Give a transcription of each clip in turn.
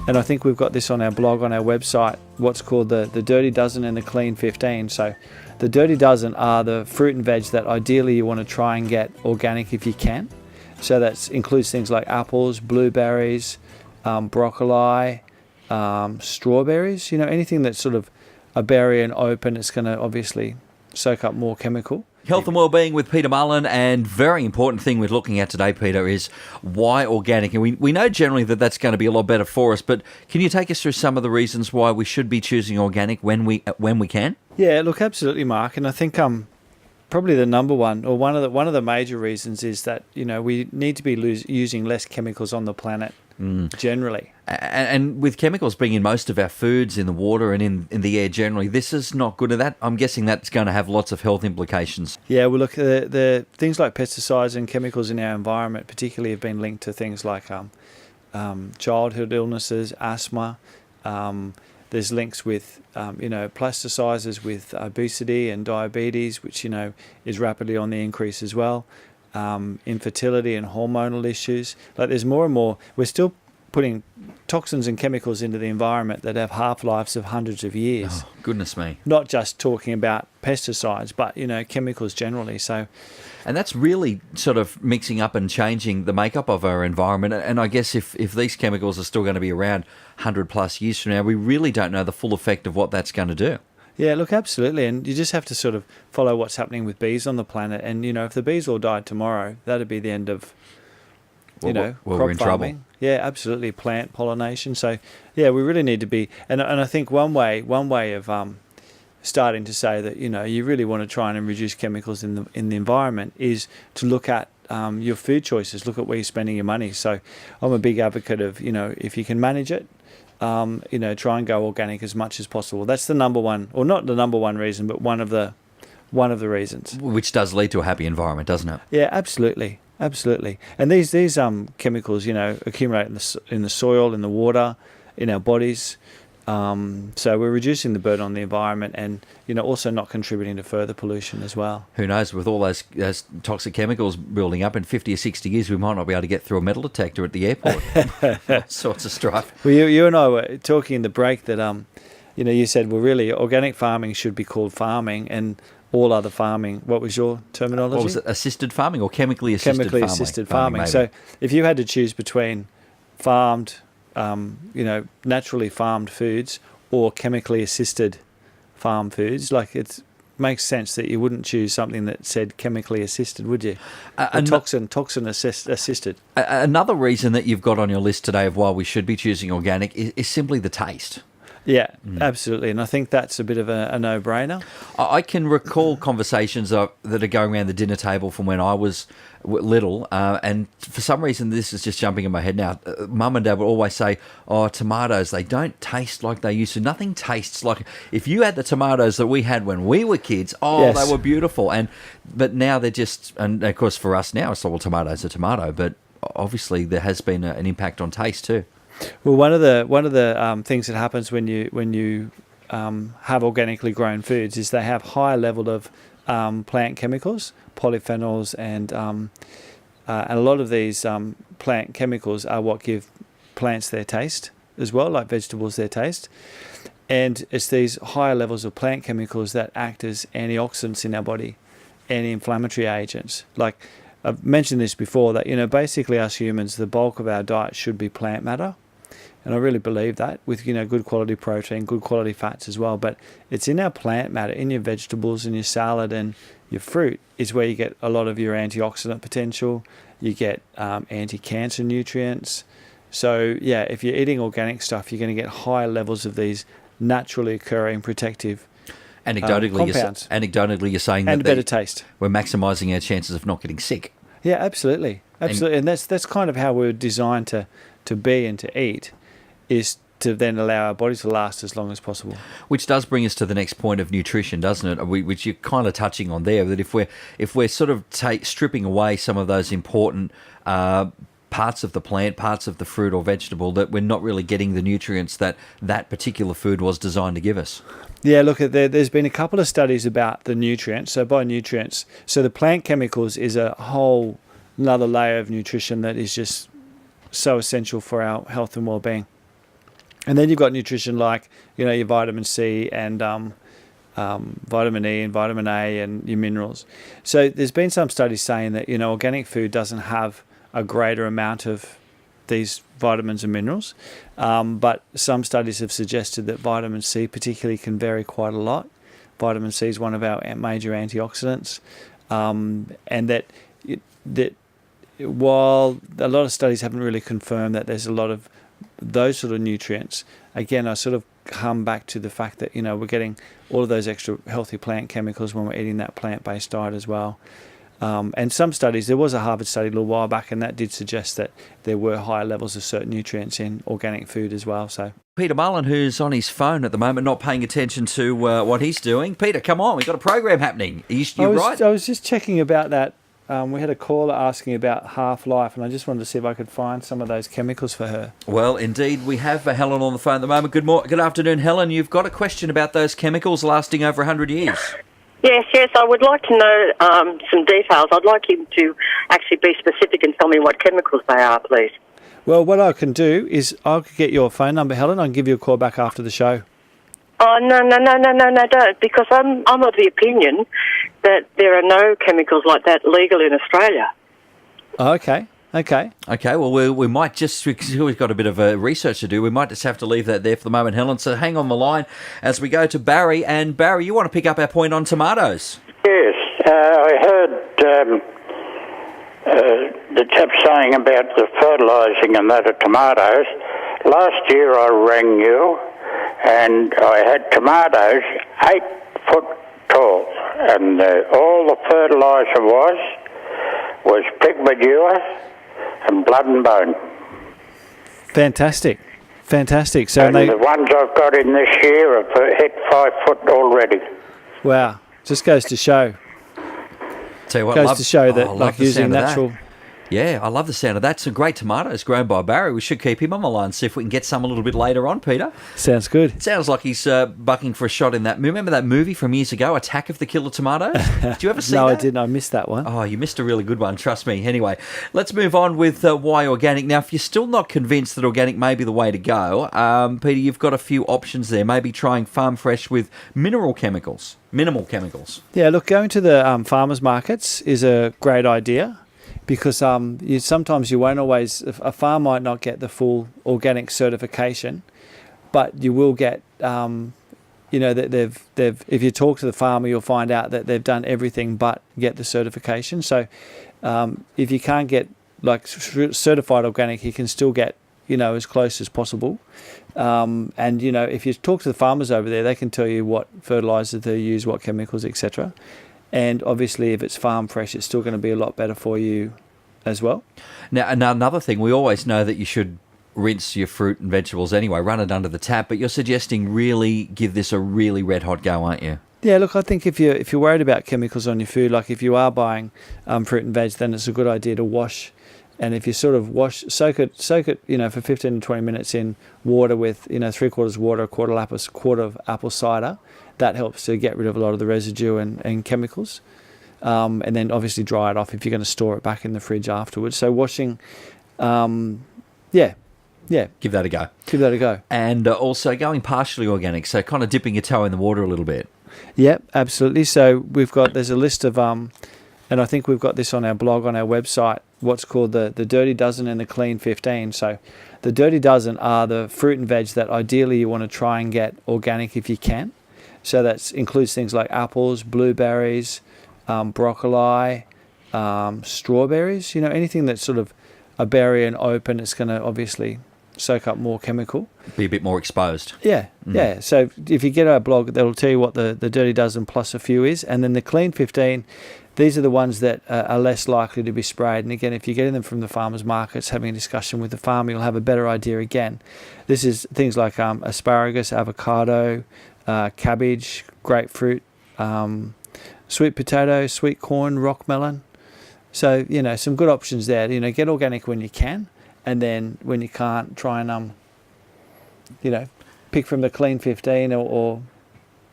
And I think we've got this on our blog, on our website, what's called the Dirty Dozen and the Clean 15. So the Dirty Dozen are the fruit and veg that ideally you want to try and get organic if you can. So that includes things like apples, blueberries, broccoli, strawberries, anything that's sort of a berry and open, it's going to obviously soak up more chemical. Health and Wellbeing with Peter Mullen, and very important thing we're looking at today, Peter, is why organic. And we know generally that that's going to be a lot better for us, but can you take us through some of the reasons why we should be choosing organic when we can? Yeah, look, absolutely, Mark. And I think probably the number one, or one of the major reasons is that we need to be using less chemicals on the planet generally. And with chemicals being in most of our foods, in the water and in the air generally, this is not good at that. I'm guessing that's going to have lots of health implications. Yeah, well, look, the things like pesticides and chemicals in our environment particularly have been linked to things like childhood illnesses, asthma. There's links with, plasticizers with obesity and diabetes, which, is rapidly on the increase as well. Infertility and hormonal issues. Like there's more and more, we're still putting toxins and chemicals into the environment that have half-lives of hundreds of years. Oh, goodness me. Not just talking about pesticides, but, chemicals generally. So, and that's really sort of mixing up and changing the makeup of our environment. And I guess if these chemicals are still going to be around 100 plus years from now, we really don't know the full effect of what that's going to do. Yeah, look, absolutely. And you just have to sort of follow what's happening with bees on the planet. And, if the bees all died tomorrow, that'd be the end of, crop we're in farming. trouble. Yeah, absolutely. Plant pollination. So, yeah, we really need to be, and I think one way of starting to say that, you really want to try and reduce chemicals in the environment is to look at your food choices, look at where you're spending your money. So I'm a big advocate of, if you can manage it, try and go organic as much as possible. That's the number one, or not the number one reason, but one of the reasons. Which does lead to a happy environment, doesn't it? Yeah, absolutely. Absolutely. And these chemicals, accumulate in the soil, in the water, in our bodies. So we're reducing the burden on the environment and, also not contributing to further pollution as well. Who knows, with all those toxic chemicals building up in 50 or 60 years, we might not be able to get through a metal detector at the airport. All sorts of strife. Well, you and I were talking in the break that, you said, well, really, organic farming should be called farming and all other farming. What was your terminology? What was it, assisted farming or chemically assisted farming? Chemically assisted farming. So if you had to choose between farmed, naturally farmed foods or chemically assisted farm foods, like it makes sense that you wouldn't choose something that said chemically assisted, would you? Toxin assisted. Another reason that you've got on your list today of why we should be choosing organic is simply the taste. Yeah, absolutely. And I think that's a bit of a no-brainer. I can recall conversations that are going around the dinner table from when I was little, and for some reason this is just jumping in my head now. Mum and Dad would always say, tomatoes, they don't taste like they used to. Nothing tastes like... If you had the tomatoes that we had when we were kids, yes, they were beautiful. But now they're just... And of course for us now, it's like, well, tomato's a tomato, but obviously there has been an impact on taste too. Well, one of the things that happens when you have organically grown foods is they have high level of plant chemicals, polyphenols, and a lot of these plant chemicals are what give plants their taste as well, like vegetables their taste. And it's these higher levels of plant chemicals that act as antioxidants in our body, anti-inflammatory agents. Like I've mentioned this before, that basically us humans, the bulk of our diet should be plant matter. And I really believe that, with good quality protein, good quality fats as well. But it's in our plant matter, in your vegetables and your salad and your fruit, is where you get a lot of your antioxidant potential. You get anti-cancer nutrients. So yeah, if you're eating organic stuff, you're going to get high levels of these naturally occurring protective compounds. Anecdotally, you're saying and that better taste. We're maximising our chances of not getting sick. Yeah, absolutely. And that's kind of how we're designed to be and to eat, is to then allow our bodies to last as long as possible. Which does bring us to the next point of nutrition, doesn't it? Which you're kind of touching on there, that if we're sort of stripping away some of those important parts of the plant, parts of the fruit or vegetable, that we're not really getting the nutrients that particular food was designed to give us. Yeah, look, there's been a couple of studies about the nutrients. So by nutrients, so the plant chemicals is a whole another layer of nutrition that is just so essential for our health and well-being. And then you've got nutrition like, your vitamin C and vitamin E and vitamin A and your minerals. So there's been some studies saying that, organic food doesn't have a greater amount of these vitamins and minerals. But some studies have suggested that vitamin C particularly can vary quite a lot. Vitamin C is one of our major antioxidants. And that while a lot of studies haven't really confirmed that there's a lot of those sort of nutrients, again, I sort of come back to the fact that, we're getting all of those extra healthy plant chemicals when we're eating that plant-based diet as well. And some studies, there was a Harvard study a little while back, and that did suggest that there were higher levels of certain nutrients in organic food as well. So Peter Mullen, who's on his phone at the moment, not paying attention to what he's doing. Peter, come on, we've got a program happening. Are you right? I was just checking about that. We had a caller asking about half-life, and I just wanted to see if I could find some of those chemicals for her. Well, indeed, we have Helen on the phone at the moment. Good afternoon, Helen. You've got a question about those chemicals lasting over 100 years. Yes, I would like to know some details. I'd like you to actually be specific and tell me what chemicals they are, please. Well, what I can do is I could get your phone number, Helen. I can give you a call back after the show. Oh, no, don't, because I'm of the opinion that there are no chemicals like that legal in Australia. Oh, okay. Okay, well, we might just, because we've got a bit of research to do, we might just have to leave that there for the moment, Helen. So hang on the line as we go to Barry. And Barry, you want to pick up our point on tomatoes? Yes, I heard the chap saying about the fertilising and that of tomatoes. Last year I rang you and I had tomatoes 8 foot tall, and all the fertiliser was pig manure and blood and bone. Fantastic. So and the ones I've got in this year have hit 5 foot already. Wow, just goes to show. Tell you what, that using natural. Yeah, I love the sound of that. Some great tomatoes grown by Barry. We should keep him on the line, see if we can get some a little bit later on, Peter. Sounds good. Sounds like he's bucking for a shot in that. Remember that movie from years ago, Attack of the Killer Tomatoes? Did you ever see that? No, I didn't. I missed that one. Oh, you missed a really good one, trust me. Anyway, let's move on with why organic. Now, if you're still not convinced that organic may be the way to go, Peter, you've got a few options there. Maybe trying farm fresh with minimal chemicals. Yeah, look, going to the farmers markets is a great idea. Because sometimes you won't always, a farm might not get the full organic certification, but you will get, that they've. If you talk to the farmer, you'll find out that they've done everything but get the certification. So, if you can't get like certified organic, you can still get, as close as possible. And if you talk to the farmers over there, they can tell you what fertilizers they use, what chemicals, etc. And obviously, if it's farm fresh, it's still going to be a lot better for you as well. Now, another thing, we always know that you should rinse your fruit and vegetables anyway, run it under the tap, but you're suggesting really give this a really red-hot go, aren't you? Yeah, look, I think if you're worried about chemicals on your food, like if you are buying fruit and veg, then it's a good idea to wash. And if you sort of soak it, for 15 to 20 minutes in water with, 3/4 water, a quarter of apple cider, that helps to get rid of a lot of the residue and chemicals. And then obviously dry it off if you're going to store it back in the fridge afterwards. So washing, yeah. Give that a go. And also going partially organic, so kind of dipping your toe in the water a little bit. Yep, absolutely. So there's a list of, and I think we've got this on our blog, on our website, what's called the Dirty Dozen and the Clean 15. So the Dirty Dozen are the fruit and veg that ideally you want to try and get organic if you can. So that includes things like apples, blueberries, broccoli, strawberries, anything that's sort of a berry and open, it's going to obviously soak up more chemical. Be a bit more exposed. Yeah. So if you get our blog, that'll tell you what the Dirty Dozen plus a few is. And then the Clean 15, these are the ones that are less likely to be sprayed. And again, if you're getting them from the farmers markets, having a discussion with the farmer, you'll have a better idea again. This is things like asparagus, avocado, cabbage, grapefruit, sweet potato, sweet corn, rock melon. So, some good options there. Get organic when you can, and then when you can't, try and, pick from the Clean 15 or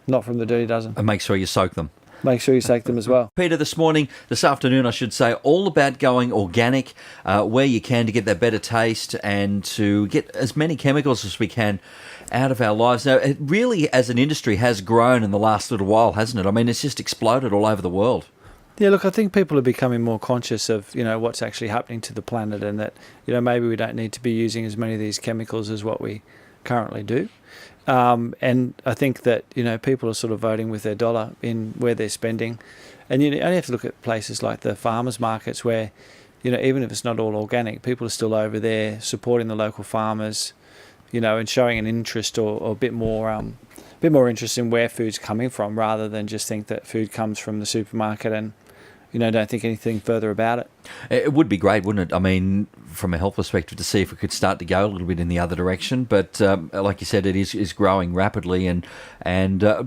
not from the Dirty Dozen. And make sure you soak them. make sure you take them as well. Peter, this afternoon, I should say, all about going organic where you can to get that better taste and to get as many chemicals as we can out of our lives. Now, it really, as an industry, has grown in the last little while, hasn't it? I mean, it's just exploded all over the world. Yeah, look, I think people are becoming more conscious of, what's actually happening to the planet, and that, maybe we don't need to be using as many of these chemicals as what we currently do. And I think that, people are sort of voting with their dollar in where they're spending. And you only have to look at places like the farmers markets where, even if it's not all organic, people are still over there supporting the local farmers, and showing an interest or a bit more interest in where food's coming from, rather than just think that food comes from the supermarket and, don't think anything further about it. It would be great, wouldn't it? I mean, from a health perspective, to see if we could start to go a little bit in the other direction. But like you said, it is growing rapidly, and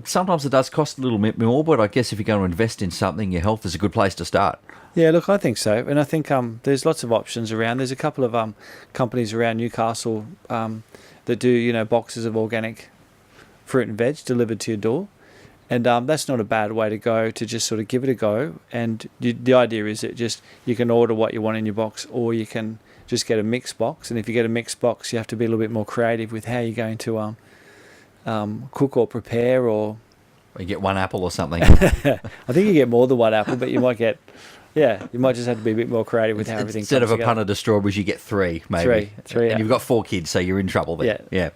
sometimes it does cost a little bit more. But I guess if you're going to invest in something, your health is a good place to start. Yeah, look, I think so. And I think there's lots of options around. There's a couple of companies around Newcastle that do, boxes of organic fruit and veg delivered to your door. And that's not a bad way to go, to just sort of give it a go. And the idea is that you can order what you want in your box, or you can just get a mixed box. And if you get a mixed box, you have to be a little bit more creative with how you're going to cook or prepare. Or you get one apple or something. I think you get more than one apple, but you might get... Yeah, you might just have to be a bit more creative with how everything Instead comes of a together. punnet of strawberries, you get three, maybe. Three, and you've got 4 kids, so you're in trouble there. Yeah.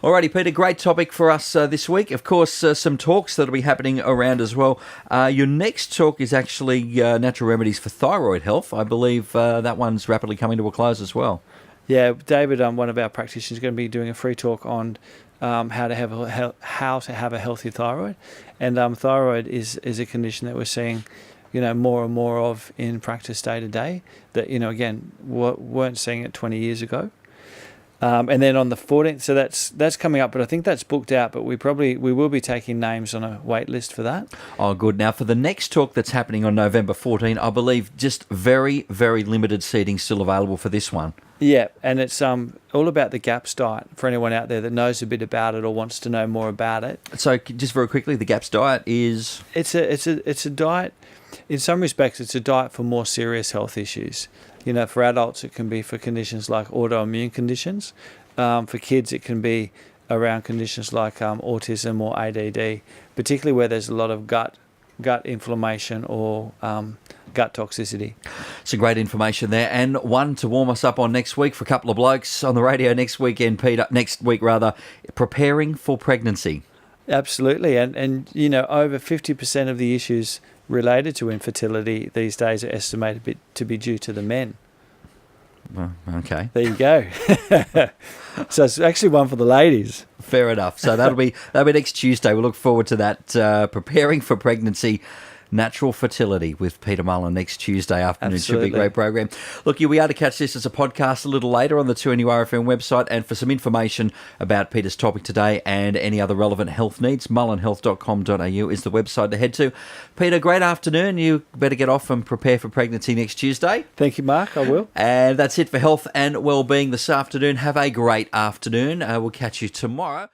Alrighty, Peter, great topic for us this week. Of course, some talks that'll be happening around as well. Your next talk is actually natural remedies for thyroid health. I believe that one's rapidly coming to a close as well. Yeah, David, one of our practitioners, is going to be doing a free talk on how to have a healthy thyroid. And thyroid is a condition that we're seeing more and more of in practice day to day, that, again, weren't seeing it 20 years ago. And then on the 14th, so that's coming up, but I think that's booked out, but we will be taking names on a wait list for that. Oh, good. Now, for the next talk that's happening on November 14, I believe just very, very limited seating still available for this one. Yeah, and it's all about the GAPS diet for anyone out there that knows a bit about it or wants to know more about it. So just very quickly, the GAPS diet is... It's a diet. In some respects, it's a diet for more serious health issues. For adults, it can be for conditions like autoimmune conditions. For kids, it can be around conditions like autism or ADD, particularly where there's a lot of gut inflammation or gut toxicity. Some great information there, and one to warm us up on next week for a couple of blokes on the radio next week, preparing for pregnancy. Absolutely, and over 50% of the issues related to infertility these days are estimated to be due to the men. Well, okay. There you go. So it's actually one for the ladies. Fair enough. So that'll be next Tuesday. We'll look forward to that. Preparing for pregnancy, natural fertility with Peter Mullen next Tuesday afternoon. Absolutely. Should be a great program. Look, you'll be able to catch this as a podcast a little later on the 2NURFM website. And for some information about Peter's topic today and any other relevant health needs, mullenhealth.com.au is the website to head to. Peter, great afternoon. You better get off and prepare for pregnancy next Tuesday. Thank you, Mark. I will. And that's it for health and wellbeing this afternoon. Have a great afternoon. We'll catch you tomorrow.